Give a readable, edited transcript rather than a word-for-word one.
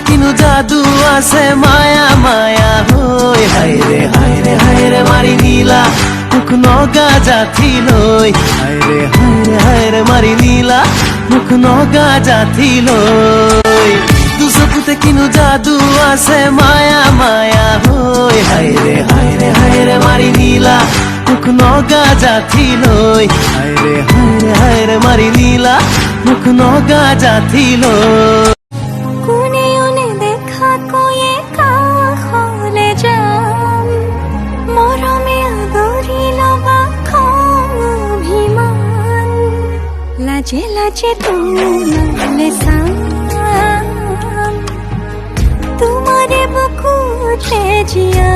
কিনু জাদু আছে মায়া মায়া হই হায়রে হায়রে হায়রে মারি নীলা মুখ নগা যাথিলই হায়রে হায়রে হায়রে মারি নীলা মুখ নগা যাথিলই দুসপুতে কিনু জাদু আছে মায়া মায়া হই হায়রে হায়রে হায়রে মারি নীলা মুখ নগা যাথিলই হায়রে হায়রে হায়রে মারি নীলা মুখ নগা যাথিলই लाजे लाजे तुम्हारे तुम्हारे बकुटे जिया